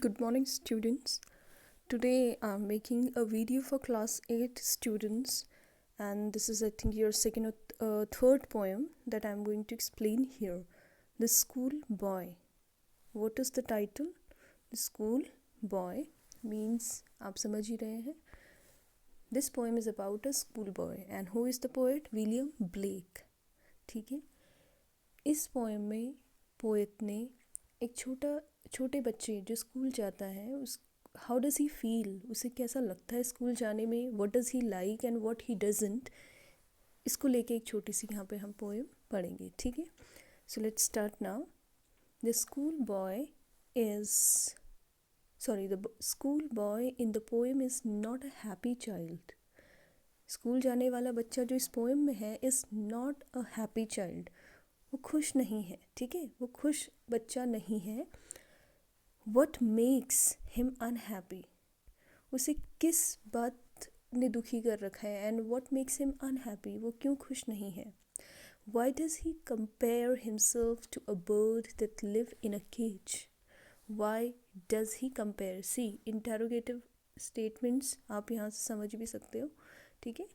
Good morning, students. Today I'm making a video for class 8 students, and this is, I think, your second or third poem that I'm going to explain here. The School Boy. What is the title? The School Boy means आप समझ ही रहे हैं. This poem is about a schoolboy, and who is the poet? William Blake. ठीक है. इस poem में poet ने एक छोटे बच्चे जो स्कूल जाता है उस हाउ डज़ ही फील, उसे कैसा लगता है स्कूल जाने में, what does he like and what he doesn't, इसको लेके एक छोटी सी यहाँ पे हम पोएम पढ़ेंगे. ठीक है. So let's start now. The school boy in the poem is not a happy child. School जाने वाला बच्चा जो इस पोएम में है is not a happy child. वो खुश नहीं है. ठीक है, वो खुश बच्चा नहीं है. What makes him unhappy? उसे किस बात ने दुखी कर रखा है, and what makes him unhappy? वो क्यों खुश नहीं है? Why does he compare himself to a bird that live in a cage? Why does he compare? See, interrogative statements आप यहाँ से समझ भी सकते हो. ठीक है.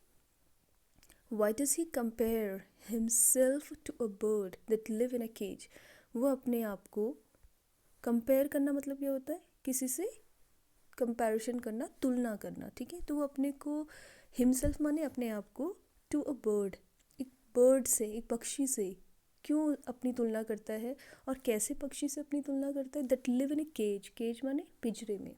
Why does he compare himself to a bird that live in a cage? वो अपने आप को कंपेयर करना मतलब क्या होता है? किसी से कंपैरिजन करना, तुलना करना. ठीक है. तो वो अपने को हिमसेल्फ माने अपने आप को टू अ बर्ड, एक बर्ड से, एक पक्षी से क्यों अपनी तुलना करता है और कैसे पक्षी से अपनी तुलना करता है? That live in a cage. Cage माने पिंजरे में.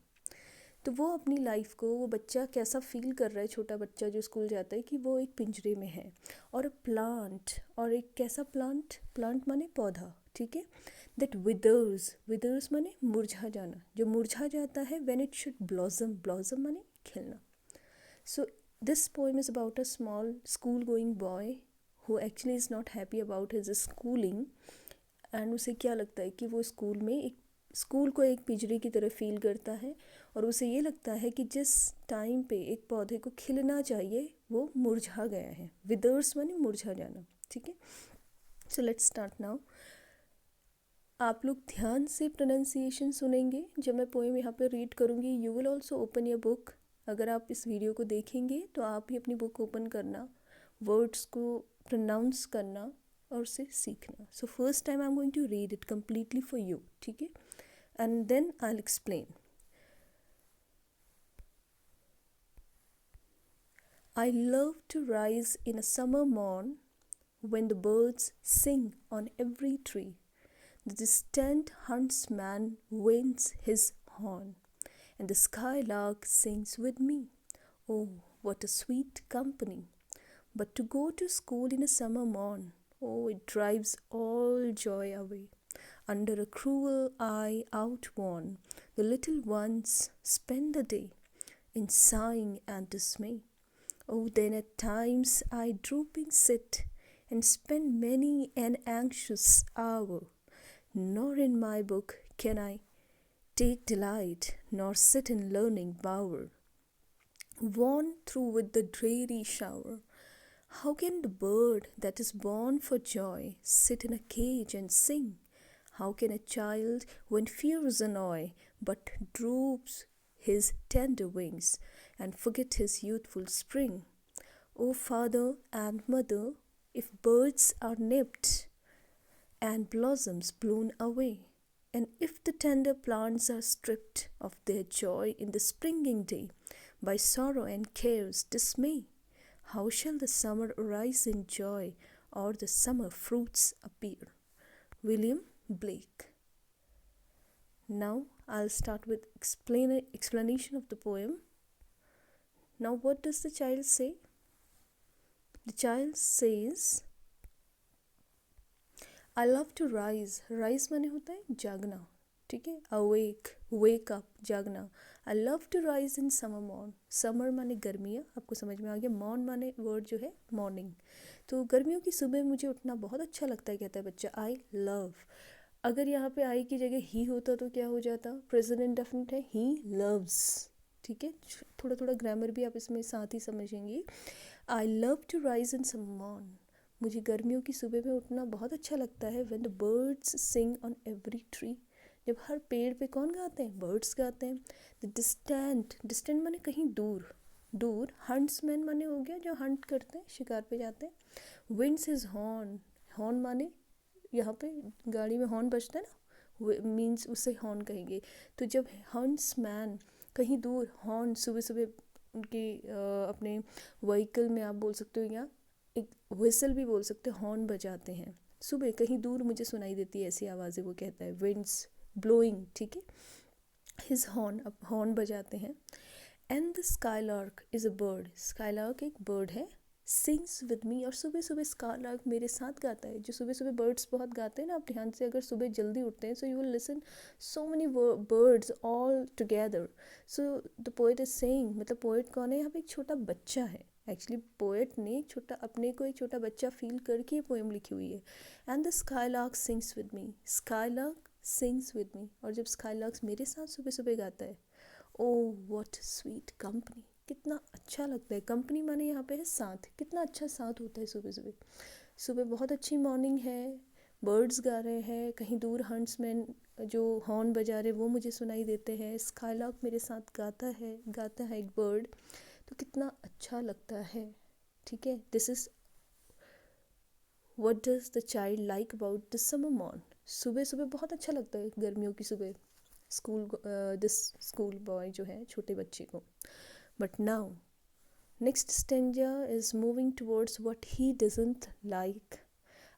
तो वो अपनी लाइफ को, वो बच्चा कैसा फील कर रहा है, छोटा बच्चा जो स्कूल जाता है, कि वो एक पिंजरे में है. और प्लांट, और एक कैसा प्लांट? प्लांट माने पौधा. ठीक है. दैट विदर्स माने मुरझा जाना, जो मुरझा जाता है. When it should blossom, blossom माने खिलना. सो this poem is about a small school going boy who actually is not happy about his schooling. And उसे क्या लगता है कि वो स्कूल को एक पिंजरे की तरह फील करता है, और उसे ये लगता है कि जिस टाइम पे एक पौधे को खिलना चाहिए वो मुरझा गया है. विदर्स माने मुरझा जाना. ठीक है. So let's start now. आप लोग ध्यान से प्रोनाउंसिएशन सुनेंगे जब मैं पोएम यहाँ पे रीड करूँगी. You will also open your book. अगर आप इस वीडियो को देखेंगे तो आप भी अपनी बुक ओपन करना, वर्ड्स को प्रोनाउंस करना और उसे सीखना. So first time I am going to read it completely for you. ठीक है. And then I will explain. I love to rise in a summer morn when the birds sing on every tree. The distant huntsman winds his horn, and the skylark sings with me. Oh, what a sweet company! But to go to school in a summer morn, oh, it drives all joy away. Under a cruel eye outworn, the little ones spend the day in sighing and dismay. Oh, then at times I drooping sit and spend many an anxious hour. Nor in my book can I take delight, nor sit in learning bower. Worn through with the dreary shower, how can the bird that is born for joy sit in a cage and sing? How can a child, when fears annoy, but droops his tender wings and forget his youthful spring? O father and mother, if birds are nipped and blossoms blown away, and if the tender plants are stripped of their joy in the springing day by sorrow and care's dismay, how shall the summer arise in joy or the summer fruits appear? William Blake. Now I'll start with explanation of the poem. Now what does the child say? The child says, I love to rise. Rise माने होता है जागना. ठीक है. Awake, wake up, जागना. I love to rise in summer morn. Summer माने गर्मियाँ, आपको समझ में आ गया. Morn माने वर्ड जो है मॉर्निंग. तो गर्मियों की सुबह मुझे उठना बहुत अच्छा लगता है, कहता है बच्चा. I love. अगर यहाँ पे आई की जगह ही होता तो क्या हो जाता? प्रेजेंट इंडेफिनिट है. He loves. ठीक है. थोड़ा थोड़ा ग्रामर भी आप इसमें साथ ही समझेंगे. I love to rise in summer morn. मुझे गर्मियों की सुबह में उठना बहुत अच्छा लगता है. When the birds sing on every tree. जब हर पेड़ पे कौन गाते हैं? बर्ड्स गाते हैं। द डिस्टेंट, डिस्टेंट माने कहीं दूर, दूर। हंट्समैन माने हो गया जो हंट करते हैं, शिकार पे जाते हैं। विंड्स हिज हॉर्न, हॉर्न माने यहाँ पे गाड़ी में हॉर्न बजता है ना, मीन्स उसे हॉर्न कहेंगे। तो जब हंट्समैन कहीं दूर हॉर्न सुबह सुबह उनके अपने व्हीकल में आप बोल सकते हो, या एक व्हिसल भी बोल सकते हो, हॉर्न बजाते हैं सुबह कहीं दूर, मुझे सुनाई देती है ऐसी आवाज़ें, वो कहता है विंड्स ब्लोइंग, ठीक है। हिज हॉर्न, अब हॉर्न बजाते हैं। And the skylark is a bird, skylark एक बर्ड है। सिंग्स विद मी, और सुबह सुबह स्काईलार्क मेरे साथ गाता है। जो सुबह सुबह बर्ड्स बहुत गाते हैं ना, आप ध्यान से अगर सुबह जल्दी उठते हैं, so you will listen so many birds all together. So the poet is saying, मतलब पोएट कौन है यहाँ पे? एक छोटा बच्चा है। एक्चुअली पोएट ने एक छोटा, अपने को एक छोटा बच्चा फील करके ये पोएम लिखी हुई है। And the skylark sings with me, skylark sings with me, और जब स्काईलार्क मेरे साथ सुबह सुबह गाता है, ओह व्हाट स्वीट कंपनी, कितना अच्छा लगता है। कंपनी माने यहाँ पे है साथ, कितना अच्छा साथ होता है सुबह सुबह। सुबह बहुत अच्छी मॉर्निंग है, बर्ड्स गा रहे हैं, कहीं दूर हंट्समैन जो हॉर्न बजा रहे वो मुझे सुनाई देते हैं, स्काईलार्क मेरे साथ गाता है एक बर्ड, तो कितना अच्छा लगता है, ठीक है। This is what does the child like about the summer morn. सुबह सुबह बहुत अच्छा लगता है गर्मियों की सुबह, दिस स्कूल बॉय जो है, छोटे बच्चे को। But now next stanza is moving towards what he doesn't like.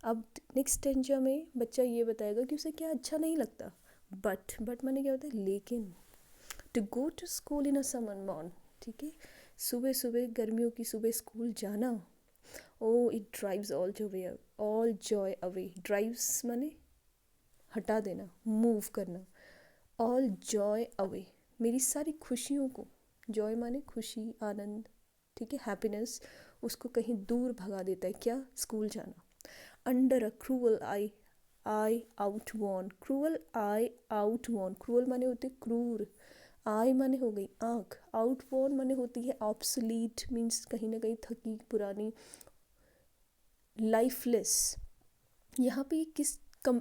अब नेक्स्ट स्टेंजा में बच्चा ये बताएगा कि उसे क्या अच्छा नहीं लगता। बट माने क्या होता है? लेकिन। To go to school in a summer morn, ठीक है, सुबह सुबह गर्मियों की सुबह स्कूल जाना, o it drives all joy away. Drives माने हटा देना, मूव करना। ऑल जॉय अवे, मेरी सारी खुशियों को, जॉय माने खुशी, आनंद, ठीक है, हैप्पीनेस, उसको कहीं दूर भगा देता है। क्या? स्कूल जाना। Under a cruel eye outworn, cruel eye outworn, cruel माने होते क्रूर, आई माने हो गई आँख, आउटवॉर्न माने होती है ऑब्सोलीट, मीन्स कहीं ना कहीं थकी पुरानी, लाइफलेस। यहाँ पे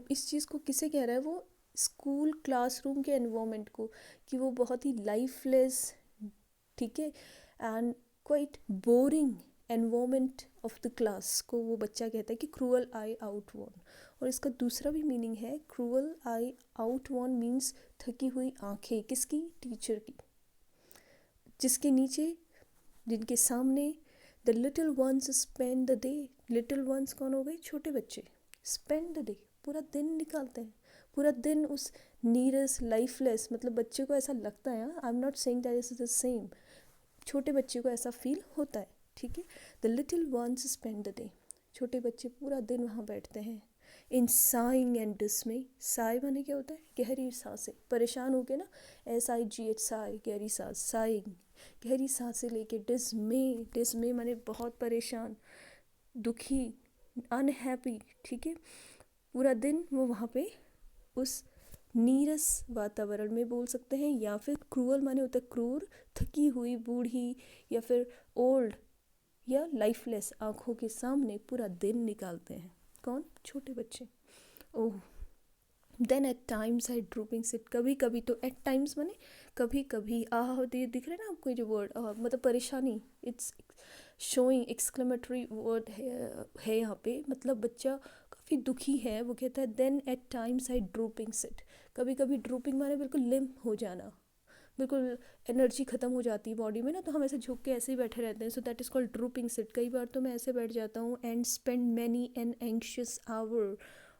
इस चीज़ को किसे कह रहा है? वो स्कूल क्लासरूम के एनवायरनमेंट को, कि वो बहुत ही लाइफलेस, ठीक है, and quite boring environment of the class को वो बच्चा कहता है कि क्रूअल आई आउटवॉर्न। और इसका दूसरा भी मीनिंग है, क्रूअल आई आउटवॉर्न मीन्स थकी हुई आंखें, किसकी? टीचर की, जिसके नीचे, जिनके सामने the little ones spend the day. Little ones कौन हो गए? छोटे बच्चे। स्पेंड द डे, पूरा दिन निकालते हैं, पूरा दिन उस नीरस लाइफलेस, मतलब बच्चे को ऐसा लगता है, I am not saying that is the same, छोटे बच्चे को ऐसा फील होता है, ठीक है। The little ones spend the day, छोटे बच्चे पूरा दिन वहाँ बैठते हैं। इन साइंग एंड डिस्मे, साई माने क्या होता है? गहरी सांसें, परेशान हो के ना, SIGH साई, गहरी सांस, साइंग गहरी सांसें लेके। डिस्मे माने बहुत परेशान, दुखी, अनहैप्पी, ठीक है। पूरा दिन वो वहाँ पे उस नीरस वातावरण में बोल सकते हैं, या फिर क्रूअल माने होता है क्रूर, थकी हुई, बूढ़ी, या फिर ओल्ड या लाइफलेस आँखों के सामने पूरा दिन निकालते हैं। कौन? छोटे बच्चे। Oh then at times I drooping sit, कभी कभी, तो एट टाइम्स माने कभी कभी, दिख रहा है ना आपको ये जो वर्ड, मतलब परेशानी, इट्स शोइंग एक्सक्लेमेटरी वर्ड है यहाँ पे, मतलब बच्चा काफ़ी दुखी है। वो कहता है then at times I drooping sit, कभी कभी ड्रूपिंग माने बिल्कुल लिम्प हो जाना, बिल्कुल एनर्जी ख़त्म हो जाती है बॉडी में ना, तो हम ऐसे झुक के ऐसे ही बैठे रहते हैं, so that is called drooping sit. कई बार तो मैं ऐसे बैठ जाता हूँ। And spend many an anxious hour,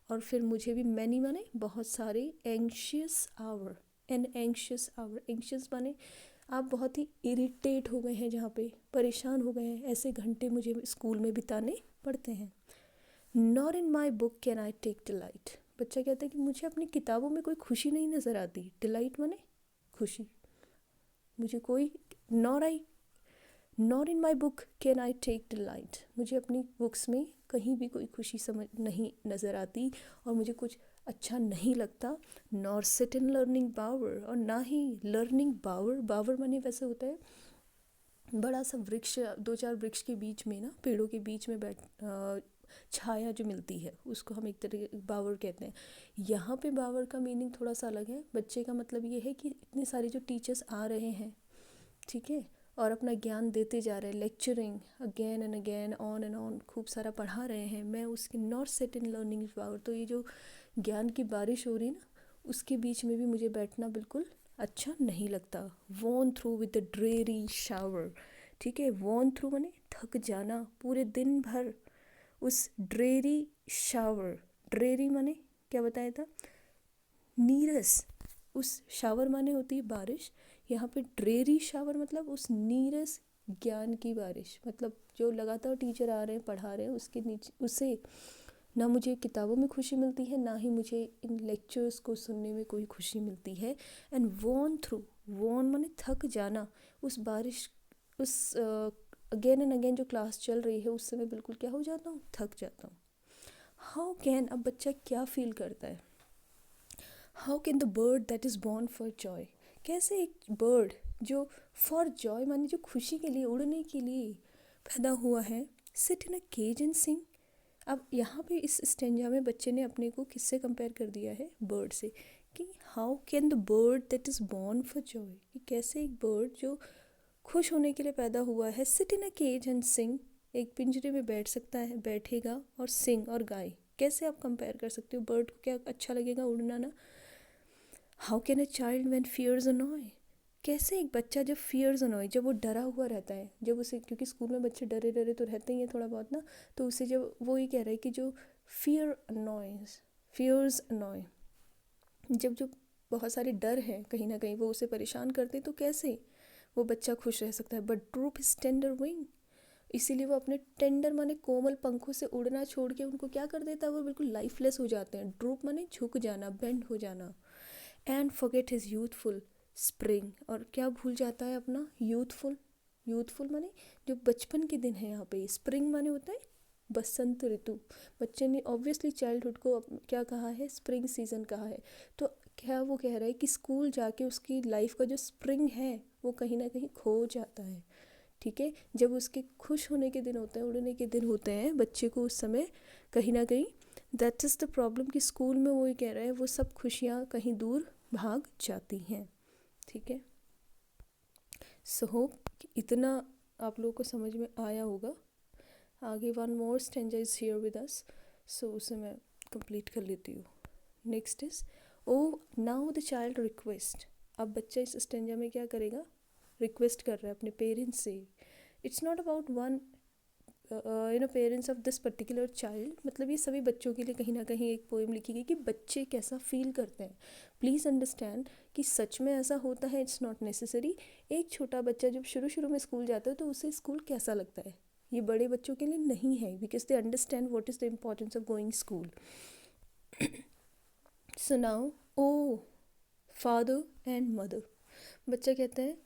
और फिर मुझे भी मैनी माने बहुत सारे, anxious hour, an anxious hour, anxious माने आप बहुत ही इरिटेट हो गए हैं, जहाँ पे परेशान हो गए हैं, ऐसे घंटे मुझे स्कूल में बिताने पड़ते हैं। Nor in my book can I take delight, बच्चा कहता है कि मुझे अपनी किताबों में कोई खुशी नहीं नज़र आती। डिलाइट माने खुशी, मुझे कोई, nor in my book can I take delight, मुझे अपनी बुक्स में कहीं भी कोई खुशी समझ नहीं नज़र आती, और मुझे कुछ अच्छा नहीं लगता। नॉर सिट इन लर्निंग बावर, और ना ही लर्निंग बावर माने वैसे होता है बड़ा सा वृक्ष, 2-4 वृक्ष के बीच में ना, पेड़ों के बीच में छाया जो मिलती है उसको हम एक तरह बावर कहते हैं। यहाँ पे बावर का मीनिंग थोड़ा सा अलग है। बच्चे का मतलब ये है कि इतने सारे जो टीचर्स आ रहे हैं, ठीक है, और अपना ज्ञान देते जा रहे हैं, lecturing again and again on and on, खूब सारा पढ़ा रहे हैं, मैं उसके not set in learning power. तो ये जो ज्ञान की बारिश हो रही ना, उसके बीच में भी मुझे बैठना बिल्कुल अच्छा नहीं लगता। Worn through with the dreary shower, ठीक है, वॉन थ्रू माने थक जाना पूरे दिन भर उस ड्रेरी शावर। ड्रेरी माने क्या बताया था, नीरस। उस शावर माने होती है बारिश, यहाँ पे ड्रेरी शावर मतलब उस नीरस ज्ञान की बारिश, मतलब जो लगातार टीचर आ रहे हैं पढ़ा रहे हैं उसके नीचे, उससे ना मुझे किताबों में खुशी मिलती है, ना ही मुझे इन लेक्चर्स को सुनने में कोई खुशी मिलती है। एंड वॉन थ्रू, वॉन माने थक जाना, उस बारिश, उस अगेन एंड अगेन जो क्लास चल रही है उससे मैं बिल्कुल क्या हो जाता हूँ, थक जाता हूँ। हाउ कैन, अब बच्चा क्या फील करता है, how can the bird that is born for Joy, कैसे एक बर्ड जो फॉर जॉय माने जो खुशी के लिए, उड़ने के लिए पैदा हुआ है, sit in a cage and sing. अब यहाँ पे इस स्टेंजा में बच्चे ने अपने को किससे कंपेयर कर दिया है, बर्ड से, कि how can the bird that is born for Joy, कि कैसे एक बर्ड जो खुश होने के लिए पैदा हुआ है, sit in a cage and sing, एक पिंजरे में बैठ सकता है, बैठेगा और सिंग और गाय। कैसे आप कंपेयर कर सकते हो, बर्ड को क्या अच्छा लगेगा उड़ना ना। How can a child when fears annoy, कैसे एक बच्चा जब फियर्स अनॉय, जब वो डरा हुआ रहता है, जब उसे, क्योंकि स्कूल में बच्चे डरे डरे तो रहते ही हैं थोड़ा बहुत ना, तो उसे जब वो ये कह रहा है कि जो फियर अनॉयज, फियर्स अनॉय, जब जो बहुत सारे डर हैं कहीं ना कहीं वो उसे परेशान करते हैं, तो कैसे वो बच्चा खुश रह सकता है। But drupe his tender wing, इसीलिए वो अपने टेंडर माने कोमल पंखों से उड़ना छोड़ के उनको क्या कर देता है, वो बिल्कुल लाइफलेस हो जाते हैं। ड्रूप माने झुक जाना, बेंड हो जाना। And forget his youthful spring, और क्या भूल जाता है अपना यूथफुल, यूथफुल माने जो बचपन के दिन है, यहाँ पे स्प्रिंग माने होता है बसंत ऋतु। बच्चे ने ऑब्वियसली चाइल्डहुड को क्या कहा है, स्प्रिंग सीजन कहा है। तो क्या वो कह रहा है कि स्कूल जाके उसकी लाइफ का जो स्प्रिंग है वो कहीं ना कहीं खो जाता है, ठीक है। जब उसके खुश होने के दिन होते हैं, उड़ने के दिन होते हैं, बच्चे को उस समय कहीं ना कहीं, दैट इज़ द प्रॉब्लम, कि स्कूल में वो ये कह रहा है वो सब खुशियाँ कहीं दूर भाग जाती हैं, ठीक है। सो होप इतना आप लोगों को समझ में आया होगा। आगे one more stanza is here with us, so उसे मैं कंप्लीट कर लेती हूँ। Next is o now the child request, अब बच्चा इस स्टेंजा में क्या करेगा, रिक्वेस्ट कर रहा है अपने पेरेंट्स से। It's not about one parents of this particular child, मतलब ये सभी बच्चों के लिए कहीं ना कहीं एक पोएम लिखी गई कि बच्चे कैसा फील करते हैं। प्लीज़ अंडरस्टैंड कि सच में ऐसा होता है, इट्स नॉट नेसेसरी। एक छोटा बच्चा जब शुरू शुरू में स्कूल जाता है तो उसे स्कूल कैसा लगता है, ये बड़े बच्चों के लिए नहीं है, because they understand what is the importance of going school. So now o father and mother, बच्चा कहता है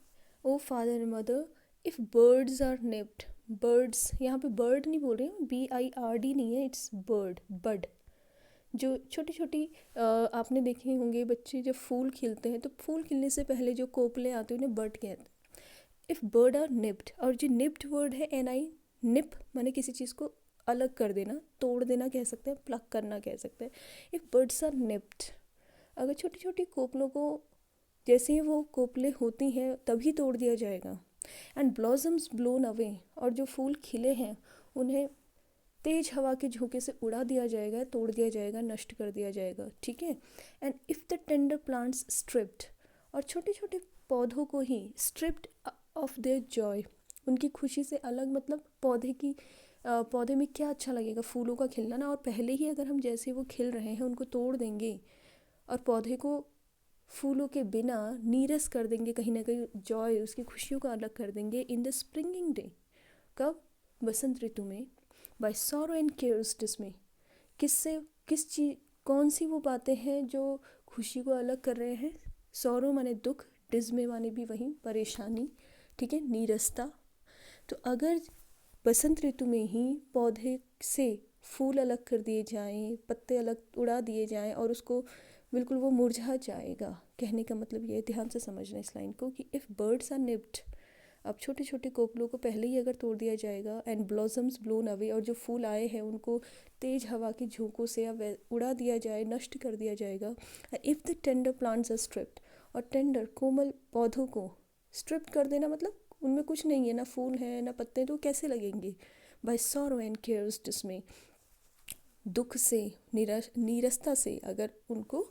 o father and mother, if birds are nipped, birds यहाँ पे बर्ड नहीं बोल रही हूँ, BIRD नहीं है, इट्स बर्ड, बड। जो छोटी छोटी आपने देखे होंगे बच्चे जब फूल खिलते हैं तो फूल खिलने से पहले जो कोपले आते हैं उन्हें बड कहते हैं। इफ़ बर्ड आर निप्ड, और जो निप्ड वर्ड है NI, निप माने किसी चीज़ को अलग कर देना, तोड़ देना कह सकते हैं, प्लग करना कह सकते हैं। इफ़ बर्ड्स आर निप्ड, अगर छोटी छोटी कोपलों को जैसे ही वो कोपले होती हैं तभी तोड़ दिया जाएगा। एंड ब्लॉसम्स ब्लोन अवे, और जो फूल खिले हैं उन्हें तेज हवा के झोंके से उड़ा दिया जाएगा, तोड़ दिया जाएगा, नष्ट कर दिया जाएगा, ठीक है। And if the tender plants stripped, और छोटे छोटे पौधों को ही स्ट्रिप्ड ऑफ देयर जॉय, उनकी खुशी से अलग, मतलब पौधे की पौधे में क्या अच्छा लगेगा, फूलों का खिलना ना, और पहले ही अगर हम जैसे वो खिल रहे हैं उनको तोड़ देंगे और पौधे को फूलों के बिना नीरस कर देंगे, कहीं ना कहीं जॉय उसकी खुशियों का अलग कर देंगे। इन द स्प्रिंगिंग डे, कब, बसंत ऋतु में, by sorrow and cares dismay, किससे, किस चीज़, कौन सी वो बातें हैं जो खुशी को अलग कर रहे हैं। सॉरो माने दुख, डिसमे माने भी वही परेशानी, ठीक है, नीरसता। तो अगर बसंत ऋतु में ही पौधे से फूल अलग कर दिए जाएं, पत्ते अलग उड़ा दिए जाएं और उसको बिल्कुल वो मुरझा जाएगा, कहने का मतलब ये, ध्यान से समझना इस लाइन को, कि इफ़ बर्ड्स आर निप्ड, अब छोटे छोटे कोपलों को पहले ही अगर तोड़ दिया जाएगा एंड ब्लॉसम्स ब्लोन अवे, और जो फूल आए हैं उनको तेज हवा की झोंकों से अब उड़ा दिया जाए, नष्ट कर दिया जाएगा। If the tender plants are stripped, और टेंडर कोमल पौधों को स्ट्रिप कर देना मतलब उनमें कुछ नहीं है, ना फूल है ना पत्ते, तो कैसे लगेंगे। By sorrow and cares dismay, दुख से नीरसता से अगर उनको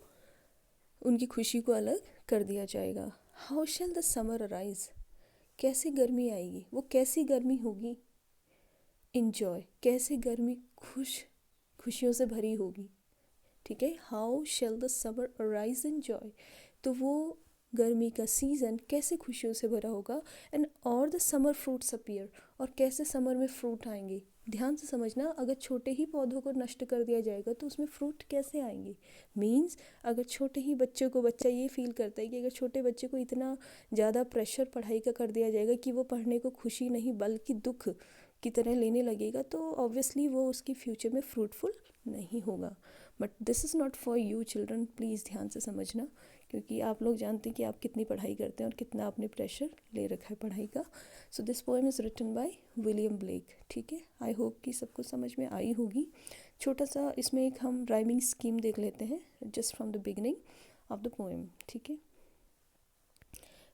उनकी खुशी को अलग कर दिया जाएगा। How shell the summer arise, कैसी गर्मी आएगी, वो कैसी गर्मी होगी। इंजॉय, कैसे गर्मी खुशियों से भरी होगी, ठीक है। How shell the summer arise in joy, तो वो गर्मी का सीज़न कैसे खुशियों से भरा होगा। एंड और द समर फ्रूट्स अपीयर, और कैसे समर में फ्रूट आएंगे। ध्यान से समझना, अगर छोटे ही पौधों को नष्ट कर दिया जाएगा तो उसमें फ्रूट कैसे आएंगे। मीन्स अगर छोटे ही बच्चों को, बच्चा ये फील करता है कि अगर छोटे बच्चे को इतना ज़्यादा प्रेशर पढ़ाई का कर दिया जाएगा कि वो पढ़ने को खुशी नहीं बल्कि दुख की तरह लेने लगेगा, तो ऑब्वियसली वो उसकी फ्यूचर में फ्रूटफुल नहीं होगा। But this is not for you children, please ध्यान से समझना, क्योंकि आप लोग जानते हैं कि आप कितनी पढ़ाई करते हैं और कितना आपने प्रेशर ले रखा है पढ़ाई का। So this poem is written by William Blake, ठीक है। आई होप कि सबको समझ में आई होगी। छोटा सा इसमें एक हम राइमिंग स्कीम देख लेते हैं just from the beginning of the poem, ठीक है।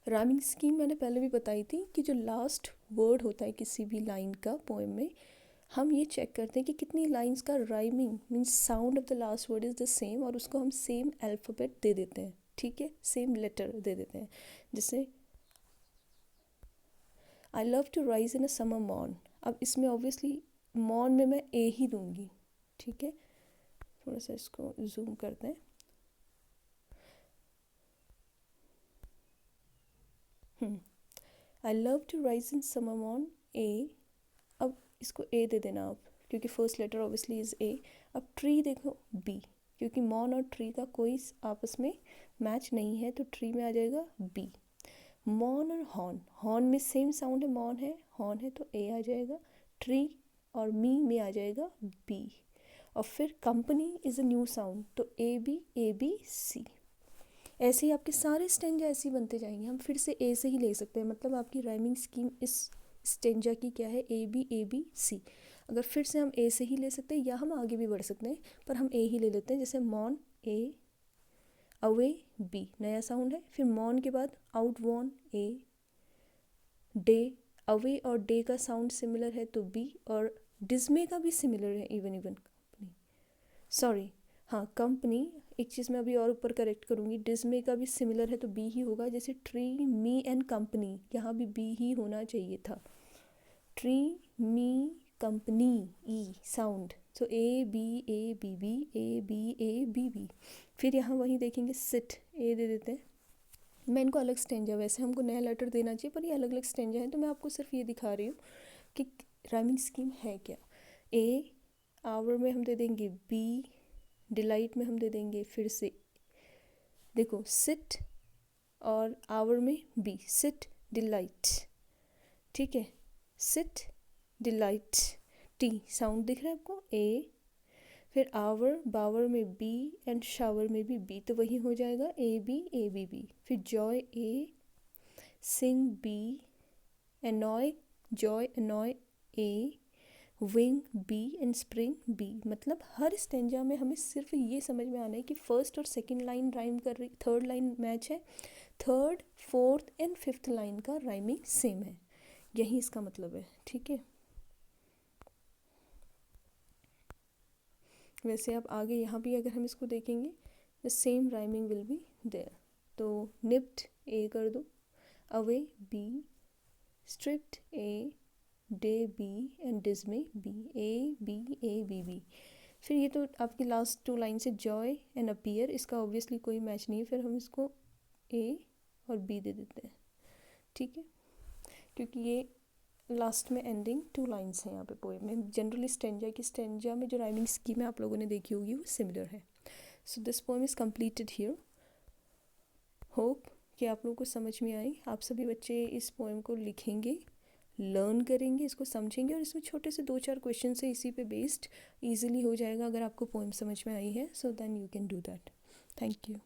राइमिंग स्कीम मैंने पहले भी बताई थी कि जो लास्ट वर्ड होता है किसी भी लाइन का पोएम में, हम ये चेक करते हैं कि कितनी लाइंस का rhyming means sound of the last word is the same, और उसको हम सेम अल्फ़ाबेट दे देते हैं, ठीक है, सेम लेटर दे देते हैं। जैसे I love to rise in a summer morn, अब इसमें ऑब्वियसली मॉर्न में मैं ए ही दूंगी, ठीक है। थोड़ा सा इसको जूम करते हैं। I love to rise in summer morn A, अब इसको ए दे देना आप, क्योंकि first letter obviously is A. अब ट्री देखो बी, क्योंकि मॉन और ट्री का कोई आपस में मैच नहीं है, तो ट्री में आ जाएगा बी। मॉन और हॉर्न, हॉर्न में सेम साउंड है, मॉन है हॉर्न है, तो ए आ जाएगा। ट्री और मी में आ जाएगा बी। और फिर company is a new sound, तो ए बी सी। ऐसे ही आपके सारे स्टेंजा ऐसे ही बनते जाएंगे। हम फिर से ए से ही ले सकते हैं, मतलब आपकी राइमिंग स्कीम इस स्टेंजा की क्या है, ए बी सी। अगर फिर से हम ए से ही ले सकते हैं या हम आगे भी बढ़ सकते हैं, पर हम ए ही ले लेते हैं। जैसे मॉन ए, अवे बी, नया साउंड है। फिर मॉन के बाद आउट वॉन ए, डे, अवे और डे का साउंड सिमिलर है तो बी, और डिज्मे का भी सिमिलर है, इवन कंपनी, सॉरी हाँ कंपनी, एक चीज़ मैं अभी और ऊपर करेक्ट करूँगी, डिज्मे का भी सिमिलर है तो बी ही होगा। जैसे ट्री मी एंड कंपनी, यहाँ भी बी ही होना चाहिए था। Tree me company E sound, तो A B B, A B B. फिर यहाँ वही देखेंगे सिट, ए दे देते हैं। मैं इनको अलग स्टेंजा, वैसे हमको नया लेटर देना चाहिए पर ये अलग अलग स्टेंजा है, तो मैं आपको सिर्फ ये दिखा रही हूँ कि राइमिंग स्कीम है क्या। ए, आवर में हम दे देंगे बी, डिलाइट में हम दे देंगे फिर से, देखो सिट और आवर में बी, सिट डिलाइट, ठीक है, सिट डिलाइट, टी साउंड दिख रहा है आपको, ए। फिर आवर, बावर में बी एंड शावर में भी बी, तो वही हो जाएगा ए बी बी। फिर joy A, sing B, annoy joy annoy A, wing B and spring B. मतलब हर स्टेंजा में हमें सिर्फ ये समझ में आना है कि फर्स्ट और सेकंड लाइन राइम कर रही, थर्ड लाइन मैच है, third fourth and fifth line का राइमिंग सेम है, यही इसका मतलब है, ठीक है। वैसे आप आगे यहाँ भी अगर हम इसको देखेंगे the same rhyming will be there. तो निप्ड ए कर दो, away B, stripped A, day B and dismay B, A B B. फिर ये तो आपकी लास्ट टू लाइन से जॉय एंड अपीयर, इसका ऑब्वियसली कोई मैच नहीं है, फिर हम इसको ए और बी दे देते हैं, ठीक है, क्योंकि ये लास्ट में एंडिंग टू लाइंस हैं यहाँ पे पोएम में। जनरली स्टेंजा में जो राइमिंग स्कीम है आप लोगों ने देखी होगी वो सिमिलर है। सो this poem is completed here. Hope कि आप लोगों को समझ में आई। आप सभी बच्चे इस पोएम को लिखेंगे, लर्न करेंगे, इसको समझेंगे, और इसमें छोटे से 2-4 क्वेश्चन है इसी पे बेस्ड, ईजिली हो जाएगा अगर आपको पोएम समझ में आई है। So then you can do that. Thank you.